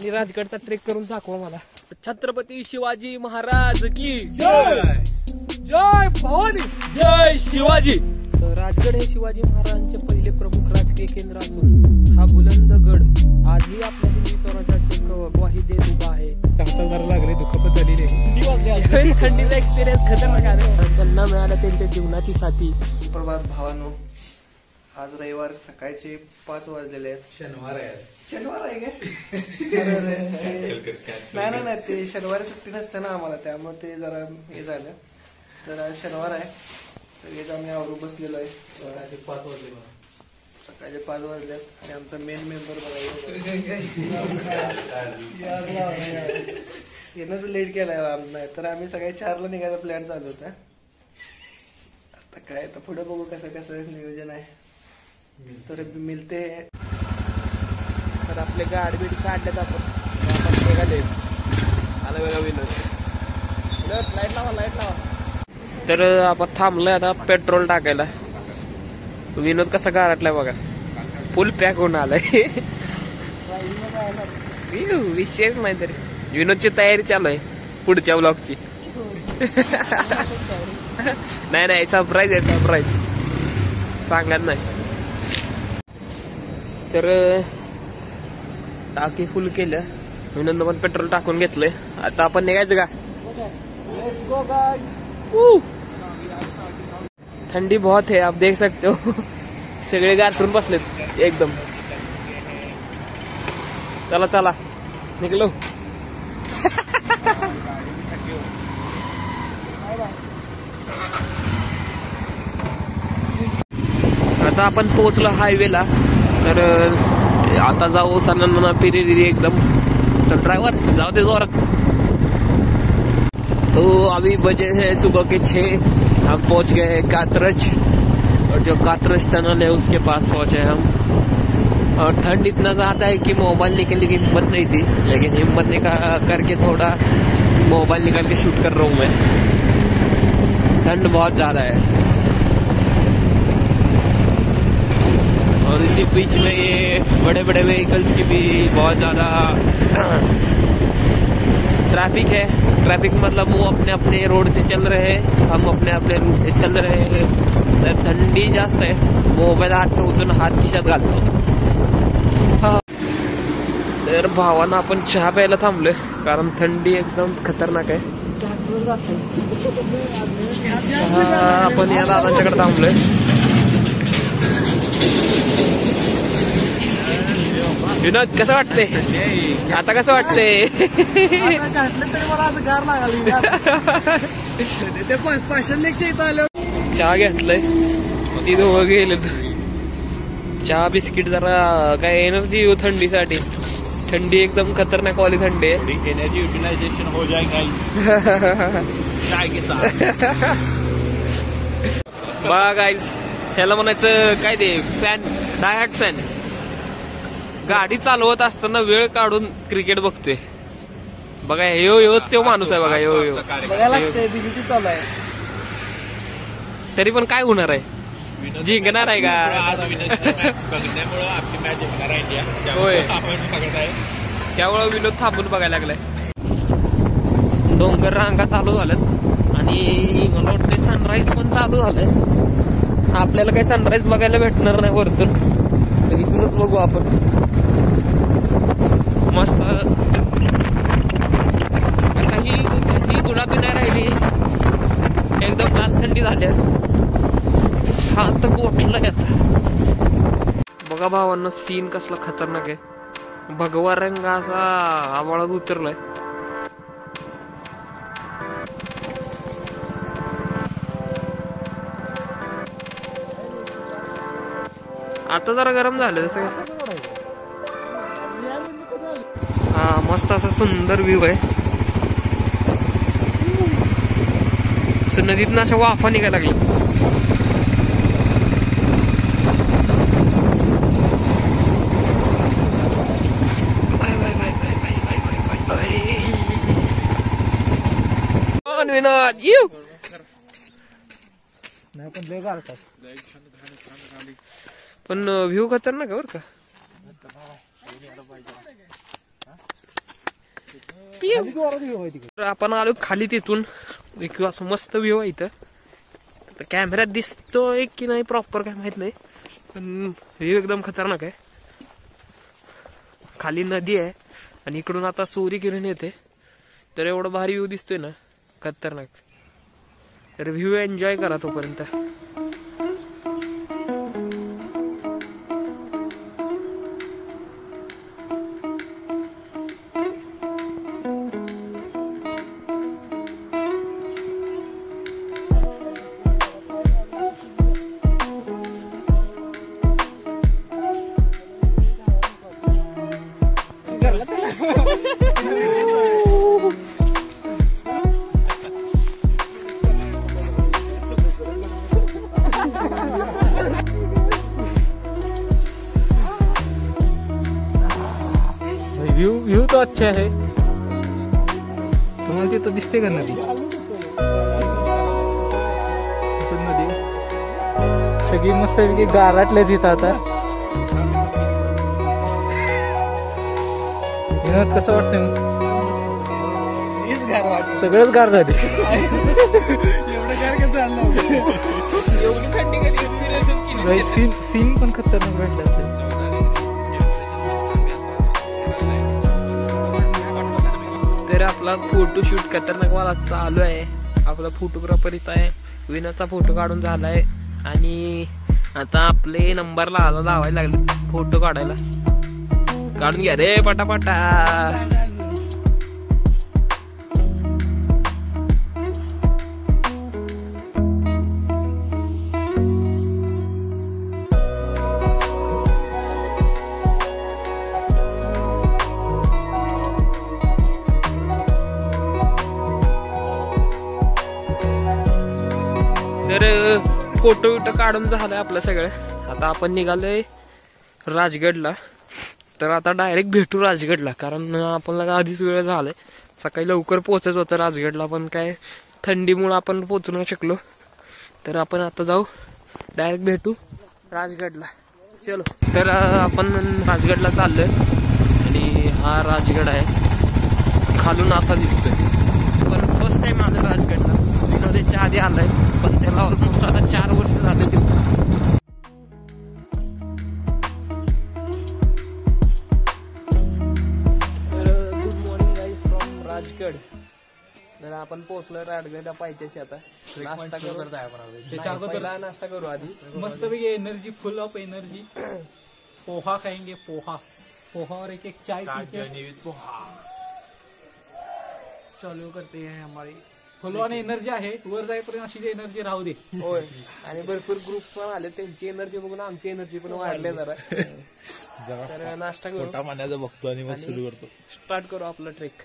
आणि राजगडचा ट्रेक करून दाखवा मला। छत्रपती शिवाजी महाराज की जय, जय भवानी, जय शिवाजी। राजगड हे शिवाजी महाराजांचे पहिले प्रमुख राजकीय केंद्र असून हा बुलंद गड आजही आपल्या हिंदवी स्वराज्याची ग्वाही देत उभा आहे। लागले दुखापत झालेली आहे। थंडीचा एक्सपिरियन्स खतरनाक आहे। त्यांना मिळाला त्यांच्या जीवनाची साथी। सुप्रभात भावांनो, आज रविवार सकाळचे 5 वाजलेले आहेत। शनिवार आहे, शनिवार आहे काय? नाही ते शनिवारी सुट्टी नसते ना आम्हाला, त्यामुळे ते जरा हे झालं। तर आज शनिवार आहे, सगळेच आम्ही आवरू बसलेलो आहे। सकाळचे 5 वाजले आणि आमचा मेन मेंबर येणंच लेट केलाय तर आम्ही सगळे 4ला निघायचा प्लॅन चालू होता। आता काय तर पुढे बघू कसं कसं नियोजन आहे। तर मिळते तर आपले गाडी बिडी काढल्यात आपण निघाले। आला बघा विनोद, लाईट लावा। तर आपण थांबलोय आता पेट्रोल टाकायला। विनोद कसा गारटलाय बघा, फुल पॅक होऊन आलाय। विशेष नाही तरी विनोदची तयारी चालू आहे पुढच्या ब्लॉगची। नाही सरप्राईज आहे, सरप्राईज सांगत नाही। तर टाकी फुल केलं, विनोदनं पण पेट्रोल टाकून घेतलंय। आता आपण निघायचं का? ठंडी बहुत है, आप देख सकते हो। सगळे गारठून बसलेत एकदम। चला चला निघलो। आता आपण पोहोचलो हायवेला। तर आता जाऊ सनन पिरी एकदम। तर ड्राइवर जाओ दे जोरात। तो अभी बजे है सुबह के 6, हम पहुंच गए हैं कात्रज, और जो कात्रज टनल है उसके पास पहुंचे हम। और ठंड इतना ज्यादा है कि मोबाइल निकलने की हिम्मत नहीं थी, लेकिन हिम्मत करके थोड़ा मोबाइल निकाल के शूट कर रहा हूँ मैं। ठंड बहुत ज्यादा है और इसी बीच में ये बड़े बड़े व्हीकल्स की भी बहुत ज्यादा ट्रैफिक है। ट्रैफिक मतलब वो अपने अपने रोड से चल रहे हैं, हम अपने अपने रूट से चल रहे हैं। थंडी जास्त आहे, मोबाईल हात ठेवतो ना हात खिशात घालतो। तर भावानं आपण चहा प्यायला थांबलोय, कारण थंडी एकदम खतरनाक आहे। आपण या दादांच्याकडे थांबलोय। विनोद कसं वाटतंय आता? कसं वाटतंय? चहा घेतलंय, ती दोघं गेले। चहा बिस्किट जरा काय एनर्जी हो थंडीसाठी। थंडी एकदम खतरनाक वाली थंडी आहे। एनर्जी यूटिलायझेशन हो जाएगा बघा गाईज, ह्याला म्हणायचं काय ते फॅन, डायहार्ट फॅन। गाडी चालवत असताना वेळ काढून क्रिकेट बघतोय बघा। यो तो माणूस आहे बघा, यो बीजेटी चालू आहे। तरी पण काय होणार आहे? जिंकणार आहे का? होय, त्यामुळे विनोद थांबून बघायला लागलाय। डोंगर रांगा चालू झाल्यात आणि मला वाटतं सनराईज पण चालू झालंय। आपल्याला काही सनराईज बघायला भेटणार नाही वरतून, तर इथूनच बघू आपण। मस्त आता ही थंडी गुलाबी नाही राहिली, एकदम काल थंडी झाली। हा तर गोठलाय आता बघा भावांनो, सीन कसला खतरनाक आहे। भगवा रंग असा आवाळात उतरलाय। आता जरा गरम झालं तसं। हा मस्त असा सुंदर व्ह्यू आहे। नदीतनं अशा वाफा निघायला लागल्या। विनोद येऊ पण व्ह्यू खतरनाक आहे बरं का। तर आपण आलो खाली तिथून एक असं मस्त व्ह्यू आहे इथं. तर कॅमेऱ्यात दिसतोय की नाही प्रॉपर काय माहित नाही, पण व्ह्यू एकदम खतरनाक आहे. खाली नदी आहे आणि इकडून आता सूर्य किरण येते. तर एवढं भारी व्ह्यू दिसतोय ना, खतरनाक. तर व्ह्यू एन्जॉय करा तोपर्यंत. व्यू तो अच्छा है. तुम्हाला तिथं दिसते का नदी? नदी सगळी मस्तपैकी गाराटल्या तिथं आता. विनोद कसं वाटतंय मग? सगळंच गार झाले. एवढं गार कसं चाललं होतं? एवढी थंडी कधी एक्सपिरियन्सच केली नाही. सीन पण खतरनाक भेटला. तर आपला फोटोशूट खतरनाक वाला चालू आहे. आपला फोटोग्राफर इथं आहे. विनोदचा फोटो काढून झालाय आणि आता आपले नंबरला लावायला लागले फोटो काढायला. काढून घ्या रे पटापटा. तर फोटो विटो काढून झालंय आपलं सगळं. आता आपण निघालोय राजगडला. तर आता डायरेक्ट भेटू राजगडला, कारण आपल्याला आधीच वेळ झालाय. सकाळी लवकर पोहोचायचं होतं राजगडला, पण काय थंडीमुळे आपण पोहोचू नाही शकलो. तर आपण आता जाऊ, डायरेक्ट भेटू राजगडला. चलो. तर आपण राजगडला चाललोय आणि हा राजगड आहे. खालून असा दिसतोय. पण फर्स्ट टाइम आलं राजगडला. विनोदेच्या आधी आलाय, पण त्याला ऑलमोस्ट आता 4 वर्ष झाले. ते राजगड. तर आपण पोहोचलो राजगडला पाहिजे. आता नाश्ता करू. नाश्ता करू आधी मस्तपैकी energy, full of energy. Poha खाएंगे. पोहा और एक चाय. चालू करते हैं हमारी फुल ऑन एनर्जी आहे. वर जाईपर्यंत अशी एनर्जी राहू दे. होय. आणि भरपूर ग्रुप्स पण आले, त्यांची एनर्जी बघून आमची एनर्जी पण वाढली जरा. तर नाश्ता करू, मान्याचा बघतो आणि मग सुरू करतो. स्टार्ट करू आपला ट्रेक.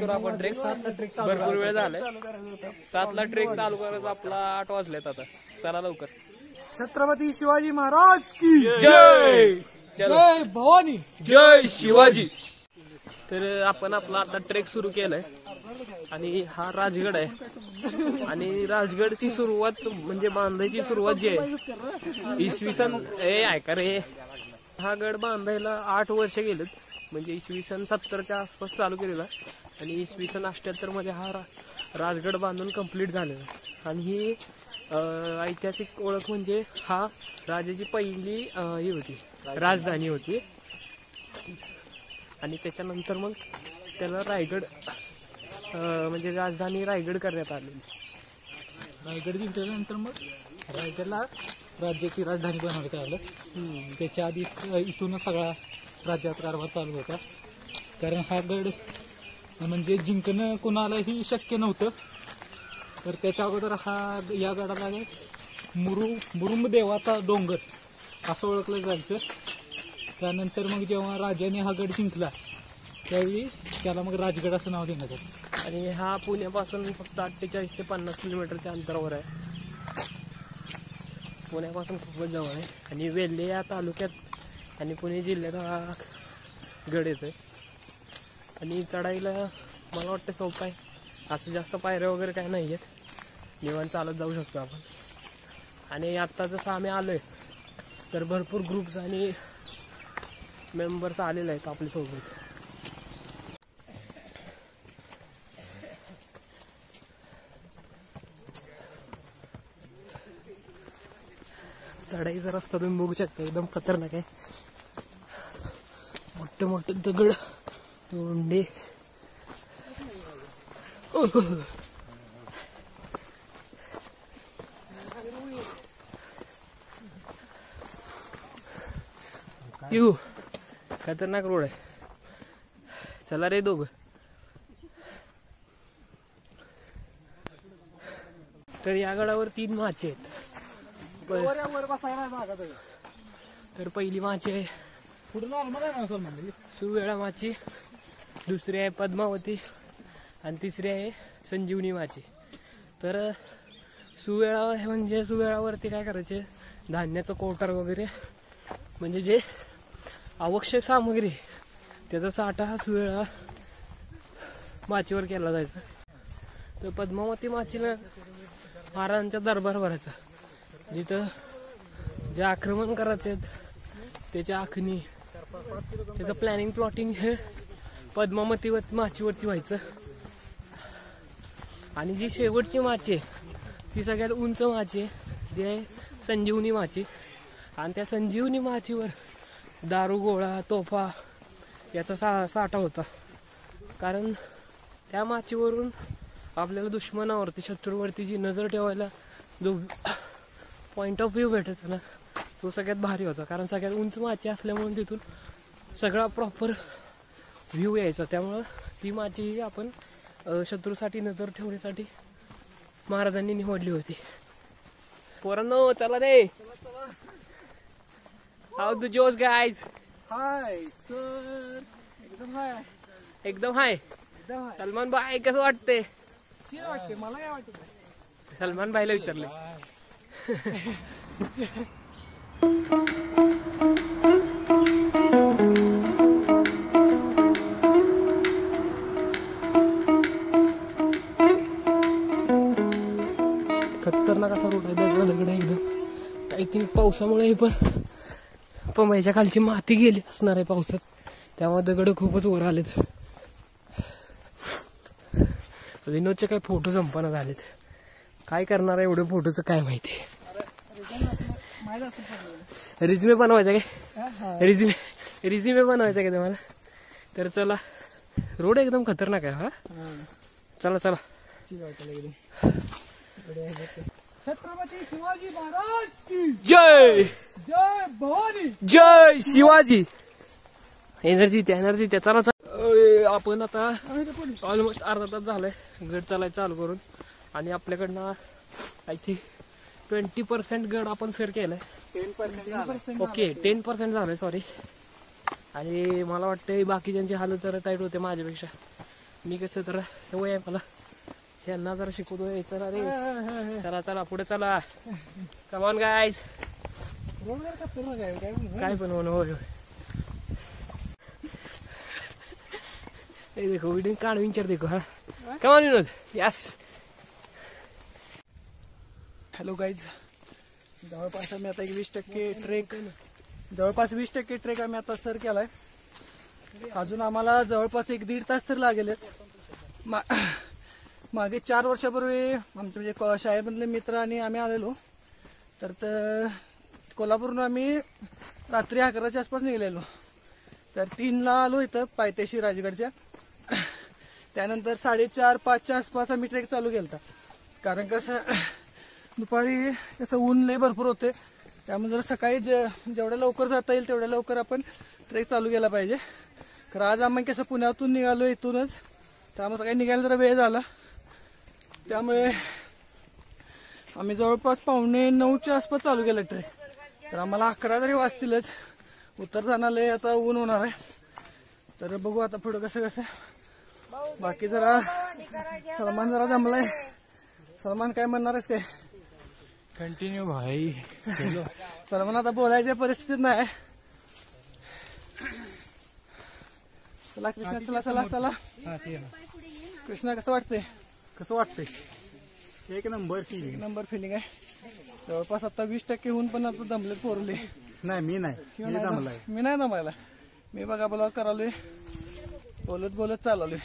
आपण ट्रेक भरपूर वेळ झालाय. 7ला ट्रेक चालू करायचा आपला. 8 वाजलेत आता. चला लवकर. छत्रपती शिवाजी महाराज की जय. जय भवानी. जय शिवाजी. तर आपण आपला आता ट्रेक सुरू केलाय आणि हा राजगड आहे. आणि राजगडची सुरुवात म्हणजे बांधायची सुरुवात जी आहे इसवी सन ऐका रे, हा गड बांधायला 8 वर्ष गेलेत. म्हणजे इसवी सन 70च्या आसपास चालू केलेला आणि इसवी सन 78 मध्ये हा राजगड बांधून कंप्लीट झालेला. आणि ही ऐतिहासिक ओळख म्हणजे हा राजाची पहिली ही होती, राजधानी होती. आणि त्याच्यानंतर मग त्याला रायगड म्हणजे राजधानी रायगड करण्यात आलेली. रायगड जिंकल्यानंतर मग रायगडला राज्याची राजधानी बनवण्यात आलं. त्याच्या आधी इथूनच सगळा राज्याचा कारभार चालू होता. कारण हा गड म्हणजे जिंकणं कुणालाही शक्य नव्हतं. तर त्याच्या अगोदर या गडाला मुरुम देवाचा डोंगर असं ओळखलं जायचं. त्यानंतर मग जेव्हा राजाने हा गड जिंकला त्यावेळी त्याला मग राजगड असं नाव देण्यात आलं. आणि हा पुण्यापासून फक्त 48 ते 50 किलोमीटरच्या अंतरावर आहे. पुण्यापासून खूपच जवळ आहे आणि वेल्हे या तालुक्यात आणि पुणे जिल्ह्यात हा गड येतोय आणि चढाईला मला वाटतं सोपं आहे. असं जास्त पायऱ्या वगैरे काय नाही आहेत, निवांत चालत जाऊ शकतो आपण. आणि आत्ता जसं आम्ही आलोय तर भरपूर ग्रुप्स आणि मेंबर्स आलेले आहेत आपल्यासोबत. चढाईचा रस्ता तुम्ही बघू शकता, एकदम खतरनाक आहे. मोठे मोठे दगड, तोंडे. येऊ खतरनाक रोड आहे. चला रे दोघं. तर या गडावर 3 माचे आहेत. तर पहिली माची आहे सुवेळा माची, दुसरी आहे पद्मावती आणि तिसरी आहे संजीवनी माची. तर सुवेळा म्हणजे सुवेळावरती काय करायचे, धान्याचं कोटर वगैरे म्हणजे जे आवश्यक सामग्री त्याचा साठा हा सुवेळा माचीवर केला जायचा. तर पद्मावती माचीला महाराजांच्या दरबार भरायचा, जिथं जे आक्रमण करायचे त्याची आखणी, त्याचं प्लॅनिंग प्लॉटिंग हे पद्मावती माचीवरती व्हायचं. आणि जी शेवटची माची आहे ती सगळ्यात उंच माची आहे, ती आहे संजीवनी माची. आणि त्या संजीवनी माचीवर दारू, गोळा, तोफा याचा साठा होता. कारण त्या माचीवरून आपल्याला दुश्मनावरती, शत्रूवरती जी नजर ठेवायला जो पॉइंट ऑफ व्ह्यू भेटायचा ना, तो सगळ्यात भारी होता. कारण सगळ्यात उंच माची असल्यामुळे तिथून सगळा प्रॉपर व्ह्यू यायचा. त्यामुळं ती माची आपण शत्रूसाठी नजर ठेवण्यासाठी महाराजांनी निवडली होती. पोरांनो चला रे. हाऊ द जोश गाईज. Hi sir. एकदम हाय. एकदम हाय. सलमान भाई कसं वाटते? वाटते मला काय वाटत. सलमान भाईला विचारले. खतरनाक असा रोड आहे, दगड एकदम. आय थिंक पावसामुळे पण याच्या खालची माती गेली असणार आहे पावसात, त्यामुळे दगड खूपच वर आलेत. विनोदचे काही फोटो संपन्न झालेत. काय करणार आहे एवढे फोटोचं काय माहिती. रिझ्युमे बनवायचा काय? रिझ्युमे बनवायचा काय तुम्हाला? तर चला, रोड एकदम खतरनाक आहे हा. चला चला. छत्रपती शिवाजी महाराज की जय. जय भवानी. जय शिवाजी. एनर्जी त्या चला. आपण आता ऑलमोस्ट अर्धा तास झालाय गड चालायला चालू करून, आणि आपल्याकडनं आय थिंक 20% गड आपण सर केलाय. 10% ओके 10% झालंय, सॉरी. आणि मला वाटतं बाकीच्यांची हालत जरा टाईट होते माझ्यापेक्षा. मी कसं तर सवय आहे मला, यांना जरा शिकवतोय. चला रे, चला चला पुढे चला. Come on guys. काय पण होय होय. देखो वीडियो काढ विचार देखो. हा come on Vinod. Yes. Hello guys. जवळपास आम्ही आता 20% ट्रेक, जवळपास 20% ट्रेक आम्ही आता सर केलाय. अजून आम्हाला जवळपास 1-1.5 तास तर लागेलच. मागे 4 वर्षापूर्वी आमचे म्हणजे शाळेमधले मित्र आणि आम्ही आलेलो. तर कोल्हापूरहून आम्ही रात्री 11च्या आसपास निघालेलो. तर 3ला आलो इथं पायथ्याशी राजगडच्या. त्यानंतर 4:30-5च्या आसपास आम्ही ट्रेक चालू केला. कारण कसं दुपारी कसं ऊन लय भरपूर होते, त्यामुळे जर सकाळी जेवढ्या लवकर जाता येईल तेवढ्या लवकर आपण ट्रेक चालू केला पाहिजे. तर आज आम्ही कसं पुण्यातून निघालो इथूनच, त्यामुळे सकाळी निघायला जरा वेळ झाला. त्यामुळे आम्ही जवळपास 8:45च्या आसपास चालू केलं ट्रेक. तर आम्हाला 11 तरी वाजतीलच. उतरताना लय आता ऊन होणार आहे. तर बघू आता पुढं कसं कसं. बाकी जरा सलमान जरा जमलाय. सलमान काय म्हणणार आहेस काय? कंटिन्यू भाई. सलमान आता बोलायच्या परिस्थितीत नाही. चला कृष्णा, चला चला चला. कृष्णा कसं वाटतंय? कसं वाटतंय? एक नंबर फिलिंग आहे. जवळपास आता 20% होऊन पण आता दमले पोरले. नाही मी नाही मी नाही दमायला. मी बघा ब्लॉग करालोय, बोलत बोलत चाललोय.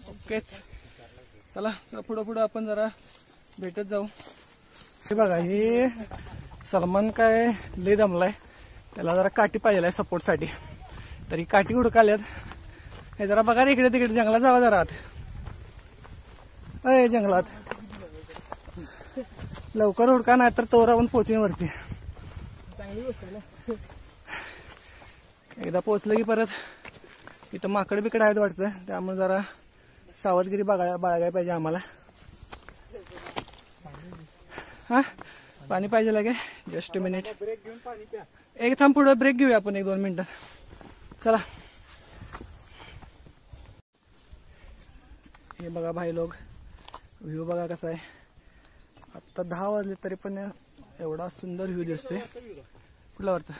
ओकेच. चला चला पुढं पुढं आपण जरा भेटत जाऊ. हे बघा, हे सलमान काय लय दमलाय. त्याला जरा काठी पाहिजे सपोर्ट साठी. तरी काठी हुडकाल्यात. हे जरा बघा इकडे तिकडे जंगलात जावा जरा आत. अय जंगलात लवकर हुडका, नाही तर तोवर आपण पोहोचून वरती. एकदा पोहोचलं की परत इथं माकड बिकड आहेत वाटतं, त्यामुळे जरा सावधगिरी बाळगायला पाहिजे आम्हाला. हा पाणी पाहिजे लागे. Just minute. एक थांब, पुढे ब्रेक घेऊया आपण 1-2 मिनिटं. चला. हे बघा भाई लोक, व्ह्यू बघा कसा आहे. आता 10 वाजले तरी पण एवढा सुंदर व्ह्यू दिसतोय. कुठला वरता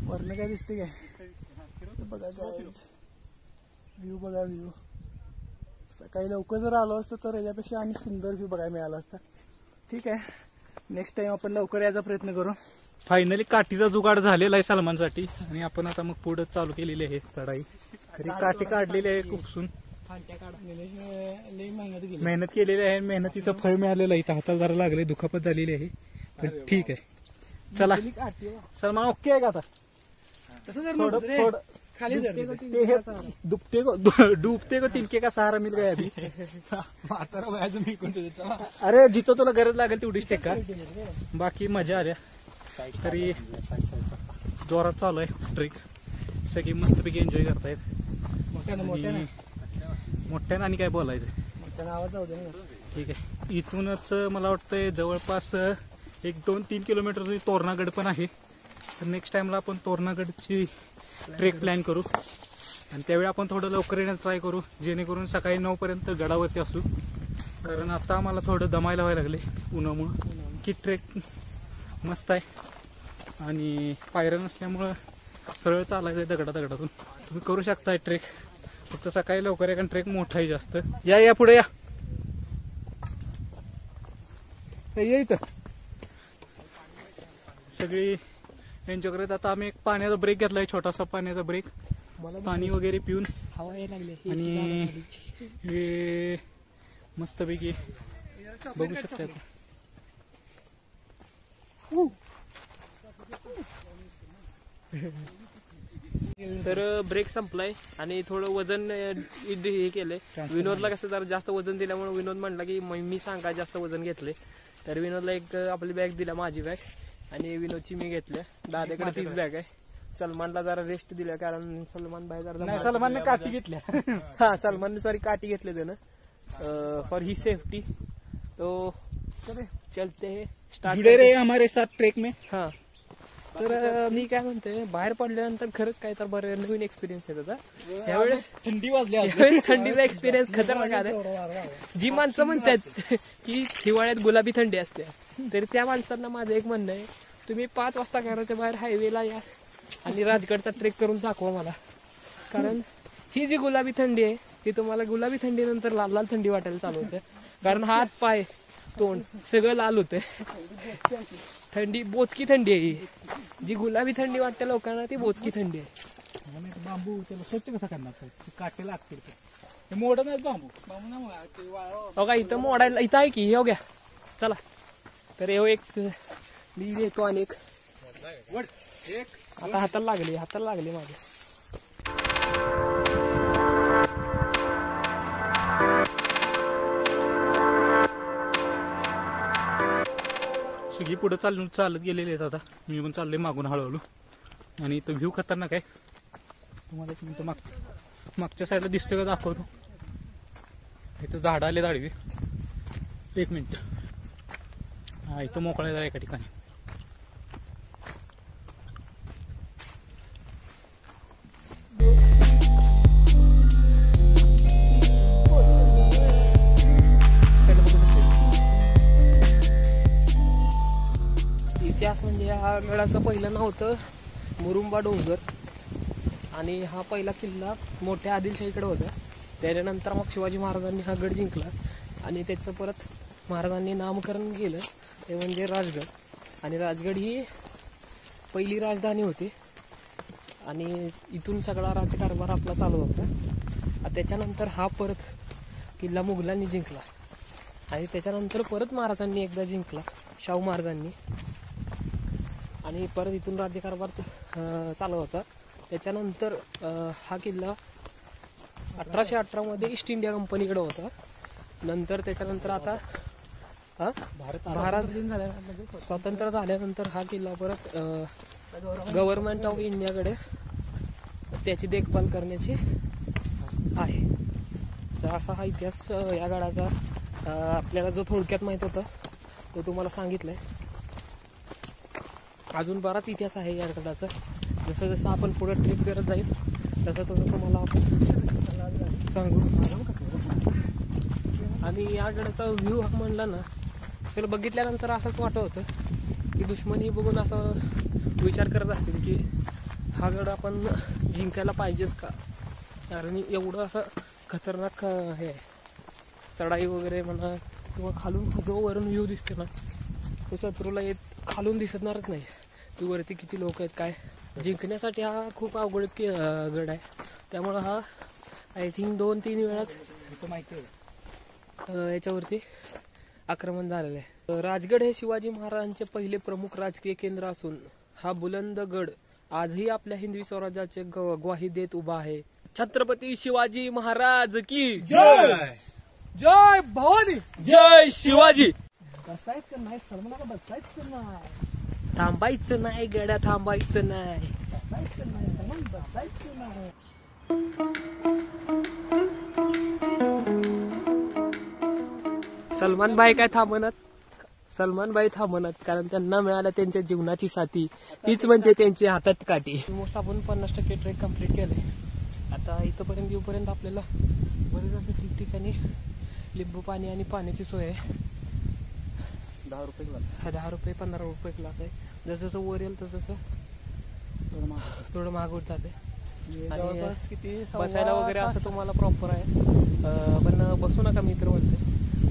वरनं काय दिसते काय बघा. व्ह्यू बघा, व्ह्यू. सकाळी लवकर जर आलो असतो तर याच्यापेक्षा आणि सुंदर व्ह्यू बघायला मिळाला असता. ठीक आहे, नेक्स्ट टाइम आपण लवकर यायचा प्रयत्न करू. फायनली काठीचा जुगाड झालेला आहे सलमानसाठी. आणि आपण आता मग पुढे चालू केलेली आहे चढाई. तरी काठी काढलेली आहे खूपसून. मेहनत केलेली आहे. मेहनतीचं फळ मिळालेलं आहे. हाताला जरा लागले, दुखापत झालेली आहे, पण ठीक आहे. चला सलमान, ओके आहे का आता? तसं खाली डूबते को तिनके का सहारा मिल गया अभी. अरे जिथं तुला गरज लागेल तेवढीच टेका. बाकी मजा आल्या. तरी जोरात चालू आहे ट्रिक. सगळी मस्तपैकी एन्जॉय करतायत. मोठ्यानं आणि काय बोलायचं. आवाज जाऊ दे. ठीक आहे. इथूनच मला वाटतंय जवळपास 1-2-3 किलोमीटर तोरणागड पण आहे. तर नेक्स्ट टाइमला आपण तोरणागडची ट्रेक प्लॅन करू. आणि त्यावेळी आपण थोडं लवकर येण्यास ट्राय करू, जेणेकरून सकाळी 9 पर्यंत गडावरती असू. कारण आता आम्हाला थोडं दमायला व्हायला लागले उन्हामुळं. की ट्रेक मस्त आहे आणि पायऱ्या नसल्यामुळं सरळ चालायचं आहे दगडातून. तुम्ही करू शकताय ट्रेक, फक्त सकाळी लवकर आहे कारण ट्रेक मोठा आहे जास्त. या पुढे या. इथं सगळी एन्जॉय करत. आता आम्ही एक पाण्याचा ब्रेक घेतलाय, छोटासा पाण्याचा ब्रेक. पाणी वगैरे पिऊन हवा यायला लागली. आणि हे मस्तपैकी बघू शकता. तर ब्रेक संपलाय आणि थोडं वजन हे केलंय. विनोदला कसं जरा जास्त वजन दिल्यामुळे विनोद म्हणला की मी सांगा जास्त वजन घेतले. तर विनोदला एक आपली बॅग दिला, माझी बॅग, आणि विनोदची मी घेतल्या. दादाकडे तीच बॅग आहे. सलमानला जरा रेस्ट दिला कारण सलमान भाई जरा सलमानने काठी घेतल्या. हा सलमानने सॉरी काठी घेतले त्यानं फॉर ही सेफ्टी. तो चलते है स्टार्ट जुड़े रहे हमारे साथ ट्रेक में. हा तर मी काय म्हणते, बाहेर पडल्यानंतर खरंच काय तर बरं नवीन एक्सपिरियन्स येत होता. यावेळेस थंडी वाजली. थंडीचा एक्सपिरियन्स खतरनाक आहे. जी माणसं म्हणतात की हिवाळ्यात गुलाबी थंडी असते, तरी त्या माणसांना माझं एक म्हणणं आहे, तुम्ही 5 वाजता घराच्या बाहेर हायवेला या आणि राजगडचा ट्रेक करून दाखवा मला. कारण ही जी गुलाबी थंडी आहे ती तुम्हाला गुलाबी थंडीनंतर लाल लाल थंडी वाटायला चालू होते. कारण हात पाय तोंड सगळं लाल होते. थंडी बोचकी थंडी आहे ही. जी गुलाबी थंडी वाटते लोकांना ती बोचकी थंडी आहे. बांबू त्याला स्वच्छ कसा करणार, काटे लागतील. मोडत नाही बांबू. हो का, इथं मोडायला इथं आहे की. हे घ्या चला. तर हे एक मी देतो आणि एक आता हाताला लागली माझ्या. सगळी पुढे चालत गेलेली आहेत. आता मी पण चाललोय मागून हळूहळू. आणि इथं व्ह्यू खतरनाक आहे. तुम्हाला एक मिनिट मागच्या साईडला दिसतोय का दाखवतो. इथं झाड आले आडवी. 1 मिनिट. हा इथं मोकळा आहे एका ठिकाणी. इतिहास म्हणजे हा गडाचं पहिलं नाव होतं मुरुंबा डोंगर आणि हा पहिला किल्ला मोठ्या आदिलशाहीकडे होता. त्याच्यानंतर मग शिवाजी महाराजांनी हा गड जिंकला आणि त्याचं परत महाराजांनी नामकरण केलं ते म्हणजे राजगड. आणि राजगड ही पहिली राजधानी होती आणि इथून सगळा राज्यकारभार आपला चालू होता. त्याच्यानंतर हा परत किल्ला मुघलांनी जिंकला आणि त्याच्यानंतर परत महाराजांनी एकदा जिंकला, शाहू महाराजांनी, आणि परत इथून राज्यकारभार चालू होता. त्याच्यानंतर हा किल्ला 1818 मध्ये ईस्ट इंडिया कंपनीकडे होता. नंतर त्याच्यानंतर आता भारत स्वतंत्र झाल्यानंतर हा किल्ला परत गव्हर्नमेंट ऑफ इंडियाकडे त्याची देखभाल करण्याची आहे. तर असा हा इतिहास या गडाचा आपल्याला जो थोडक्यात माहित होता तो तुम्हाला सांगितलाय. अजून बराच इतिहास आहे या गडाचा. जसं जसं आपण पुढे ट्रिप करत जाईल तसं तसं तुम्हाला आपण सांगू. आणि या गडाचा व्ह्यू म्हणला ना त्याला बघितल्यानंतर असंच वाटत होतं की दुश्मनी बघून असं विचार करत असतील की हा गड आपण जिंकायला पाहिजेच का, कारण एवढं असं खतरनाक हे चढाई वगैरे म्हणा किंवा खालून जो वरून व्ह्यू दिसते ना तो शत्रूला येत खालून दिसणारच नाही की वरती किती लोक आहेत काय. जिंकण्यासाठी हा खूप अवघड गड आहे. त्यामुळं हा आय थिंक 2-3 वेळाच याच्यावरती आक्रमण झालेलं आहे. राजगड हे शिवाजी महाराजांचे पहिले प्रमुख राजकीय केंद्र असून हा बुलंद गड आजही आपल्या हिंदवी स्वराज्याचे ग्वाही देत उभा आहे. छत्रपती शिवाजी महाराज की जय. जय भवानी. जय शिवाजी. बसायचं नाही सलमानाला, बसायचं नाही, थांबायचं नाही गड्या, थांबायचं नाही, बसायचं नाही सलमान, बसायचं नाही. सलमान भाई काय थांबणार, सलमान भाई थांबणार, कारण त्यांना मिळालं त्यांच्या जीवनाची साथी, तीच म्हणजे त्यांची हातात काठी. ऑलमोस्ट आपण 50% ट्रेक कम्प्लीट केलंय. आता इथंपर्यंत येऊपर्यंत आपल्याला बरेच असं ठिकठिकाणी लिंबू पाणी आणि पाण्याची सोय आहे. 10 रुपये ग्लास, 10 रुपये 15 रुपये ग्लास आहे. जसं जसं वर येईल तसं तसं थोडं महाग होत जाते. आणि बसायला वगैरे असं तुम्हाला प्रॉपर आहे, पण बसू नका मी तर म्हणते.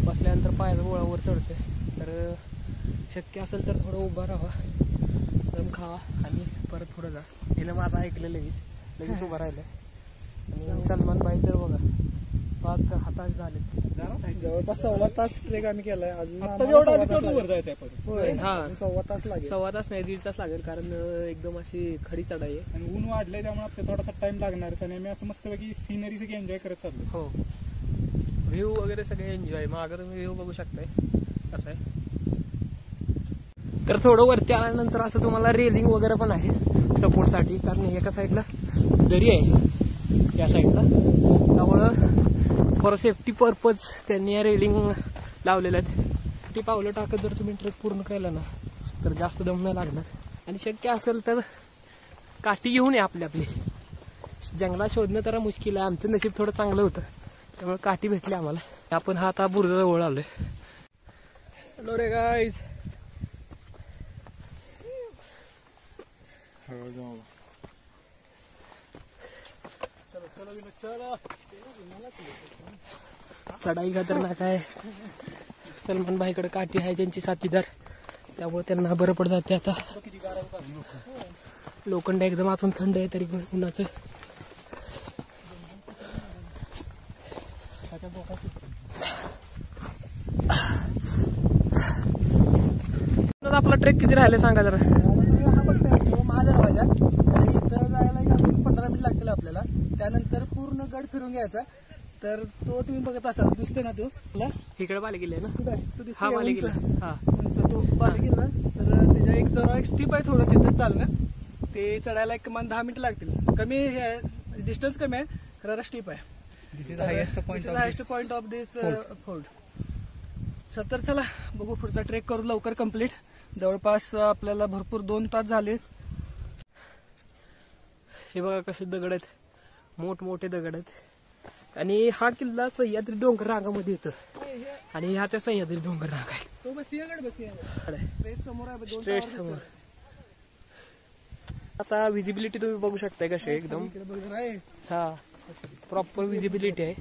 बसल्यानंतर पायाचा गोळा वर चढते, तर शक्य असेल तर थोडं उभा राहा, दम खावा आणि परत पुढे जा. हिनं माझं ऐकलं लगेच उभं राहिलं. आणि सलमान भाई तर बघा 5 झाले, जवळपास 1.25 तास ट्रेक आम्ही केलाय. अजून वर जायचं आहे. हा 1.25 तास लागेल. 1.25 तास नाही 1.5 तास लागेल, कारण एकदम अशी खडी चढाई आहे आणि ऊन वाढलंय त्यामुळे आपल्याला थोडासा टाइम लागणारच. आणि आम्ही असं मस्तपैकी सिनरी सगळी एन्जॉय करत चाललो. हो, व्ह्यू वगैरे सगळे एन्जॉय. मागं तुम्ही व्ह्यू बघू शकताय कसं आहे. तर थोडं वरती आल्यानंतर असं तुम्हाला रेलिंग वगैरे पण आहे सपोर्टसाठी, कारण एका साईडला दरी आहे या साईडला, त्यामुळं फॉर सेफ्टी पर्पज त्यांनी या रेलिंग लावलेल्या आहेत. ती पावलं टाकत जर तुम्ही ट्रेक पूर्ण केला ना तर जास्त दम नाही लागणार. आणि शक्य असेल तर काठी घेऊन या आपली. जंगलात शोधणं तर मुश्किल आहे. आमचं नशीब थोडं चांगलं होतं त्यामुळे काठी भेटली आम्हाला. आपण हा आता बुरुजाजवळ आलोय. हॅलो रे गाईज. चढाई खतरनाक आहे. सलमान भाईकडे काठी आहे त्यांची साथीदार, त्यामुळे त्यांना बरं पडत जाते. आता लोखंड एकदम अजून थंड आहे तरी पण उन्हाचं. आपला ट्रेक किती राहिले सांगा जरा. महादरवाजा इथं जायला 15 मिनिट लागतील आपल्याला. त्यानंतर पूर्ण गड फिरून घ्यायचा. तर तो तुम्ही बघत असाल, दिसते ना तो इकडे बालेकिल्ला आहे ना. तो हा बालेकिल्ला. हा तो बालेकिल्ला. तर त्याच्या एक जरा एक स्टीप आहे थोडं तिथं चालणं. ते चढायला एक किमान 10 मिनिटं लागतील. कमी हे डिस्टन्स कमी आहे, खरं स्टीप आहे. Highest point of this fort. तर चला बघू पुढचा ट्रेक करू लवकर कम्प्लीट. जवळपास आपल्याला भरपूर 2 तास झाले. हे बघा कसे दगड आहेत, मोठमोठे दगड आहेत. आणि हा किल्ला सह्याद्री डोंगर रांगामध्ये येतो आणि ह्या त्या सह्याद्री डोंगर रांग आहे. तो बस सिंहगड स्ट्रेट समोर आहे, दोन स्ट्रेट tower समोर. दिसतात. आता विजिबिलिटी तुम्ही बघू शकताय कशी आहे एकदम. इकडे बघ जरा आहे. हा प्रॉपर विजिबिलिटी आहे.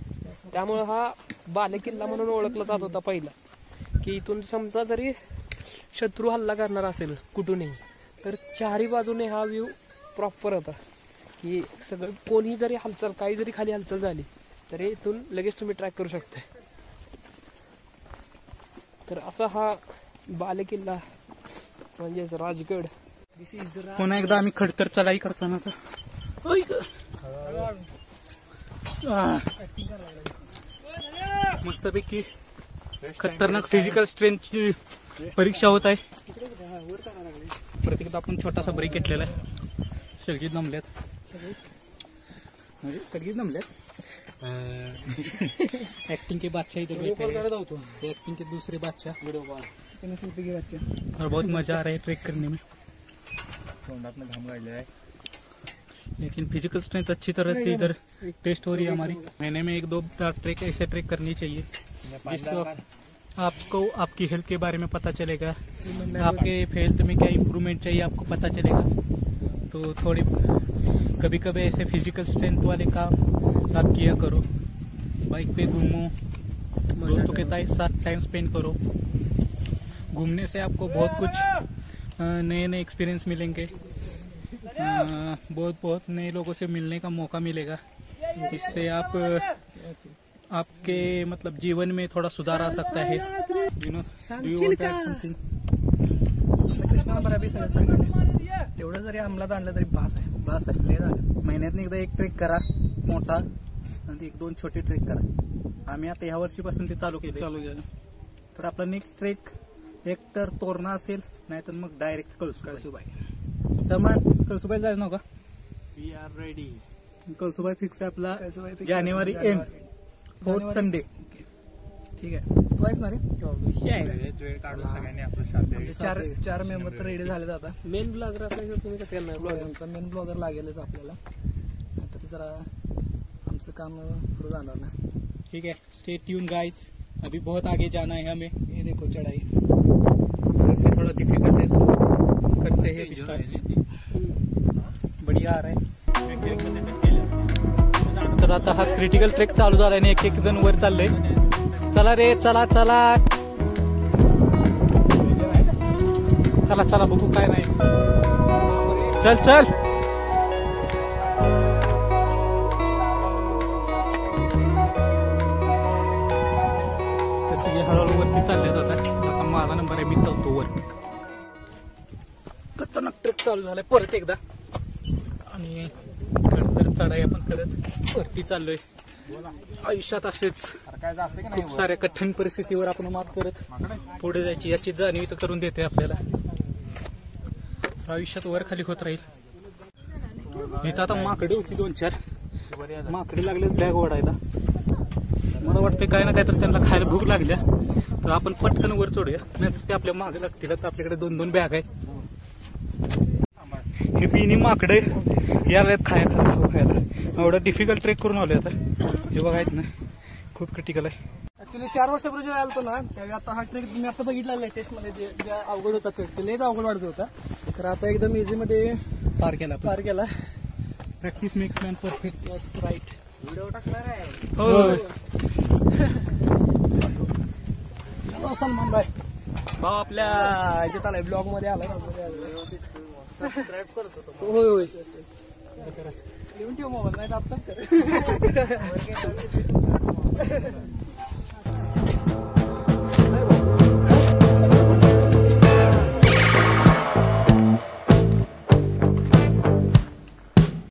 त्यामुळे हा बालेकिल्ला म्हणून ओळखला जात होता पहिला, की इथून समजा जरी शत्रू हल्ला करणार असेल कुठूनही तर चारही बाजूने हा व्ह्यू प्रॉपर होता, की सगळं कोणी जरी हालचाल काही जरी खाली हालचाल झाली तरी इथून लगेच तुम्ही ट्रॅक करू शकता. तर असा हा बालेकिल्ला म्हणजेच राजगड. दिस इज द पुन्हा एकदा आम्ही खडतर चढाई करताना मस्तपैकी खतरनाक फिजिकल स्ट्रेंथची परीक्षा होत आहे. प्रत्येकात आपण छोटासा ब्रेक घेतलेला आहे. सगळी जमल्यात, म्हणजे सगळी जमल्यात. एक्टिंग के बादशाह इधर बैठे हैं, एक्टिंग के दूसरे बादशाह. और बहुत मजा आ रहा है ट्रेक करने में. लेकिन फिजिकल स्ट्रेंथ अच्छी तरह से इधर टेस्ट हो रही है हमारी. महीने में 1-2 ट्रेक ऐसे ट्रेक करनी चाहिए जिसको आपको आपकी हेल्थ के बारे में पता चलेगा, आपके हेल्थ में क्या इम्प्रूवमेंट चाहिए आपको पता चलेगा. तो थोड़ी कभी कभी ऐसे फिजिकल स्ट्रेंथ वाले काम आप किया करो. बाइक पे घूमो, दोस्तों के साथ टाइम स्पेंड करो. घूमने से आपको बहुत कुछ नए नए एक्सपीरियंस मिलेंगे, बहुत नए लोगों से मिलने का मौका मिलेगा. इससे आप आपके मतलब जीवन में थोड़ा सुधार आ सकता है. कृष्णा बराबर सगळं सांगितलं. तेवढं जरी अंमलात आणलं तरी बास आहे. लय झालं. महिन्यात एकदा एक ट्रेक करा मोठा आणि 1-2 छोटे ट्रेक करा. आम्ही आता ह्या वर्षीपासून ते चालू केलं. तर आपला नेक्स्ट ट्रेक एक तर तोरणा असेल, नाहीतर मग डायरेक्ट कळसुबाई. समान कळसुबाई जायचं नव्हता. We are ready. Kalsubai fix आहे आपला जानेवारी एंड, 4th संडे. ठीक आहे. तू आहेस ना रे. सगळ्यांनी आपलं साथ. चार मेंबर तर रेडी झाले आता. मेन ब्लॉगर असल्याशिवाय तुम्ही कसं करणार ब्लॉगर? आमचा मेन ब्लॉगर लागेलच आपल्याला, तरी जरा आमचं काम पुढे जाणार ना. ठीक है, स्टे ट्यून गाइस. अभी बहुत आगे जाना है हमें. ये देखो चढ़ाई वैसे थोड़ा डिफिकल्ट है, सो करते हैं स्टार्ट. बढ़िया आ रहा है. तर आता हा क्रिटिकल ट्रेक चालू झाला आणि एक जण वर चाललंय. चला रे, चला चला चला चला, बघू काय नाही. चल चल. तसे हळूहळू वरती चालले जातात. आता माझा नंबर आहे, मी चालतो वर. खतरनाक ट्रेक चालू झालाय परत एकदा आणि खडतर चढाई आपण करत वरती चाललोय. आयुष्यात असेच खूप साऱ्या कठीण परिस्थितीवर आपण मात करत पुढे जायची याची जाणीव तर करून देते आपल्याला. आयुष्यात वर खाली होत राहील. इथं आता माकडे होती 2-4 माकडे लागले बॅग ओढायला. मला वाटतं काय ना काय तर त्यांना खायला भूक लागल्या तर आपण पटकन वर चढूया, नाहीतर ते आपल्या मागे लागतील. तर आपल्याकडे 2-2 बॅग आहेत. हे पिणी माकडे याला खायला एवढा डिफिकल्ट ट्रेक करून आले आता. हे बघायत ना, खूप क्रिटिकल आहे. ऍक्च्युली 4 वर्षापूर्वी जेव्हा आलतो ना त्यावेळी आता हा ट्रेक तुम्ही आता बघितला टेस्ट मध्ये जे अवघड होता ते लयच अवघड वाटत होता. तर आता एकदम इझी मध्ये पार केला. Practice makes man perfect. Yes right. Video टाकणार आहे. हो सलमान भाई. भाऊ आपल्या ह्याच्यात आलाय, ब्लॉग मध्ये आलाय. सबस्क्राईब करत होतो. होय होय. लिहून ठेव मोबाईल नाही दाबतात.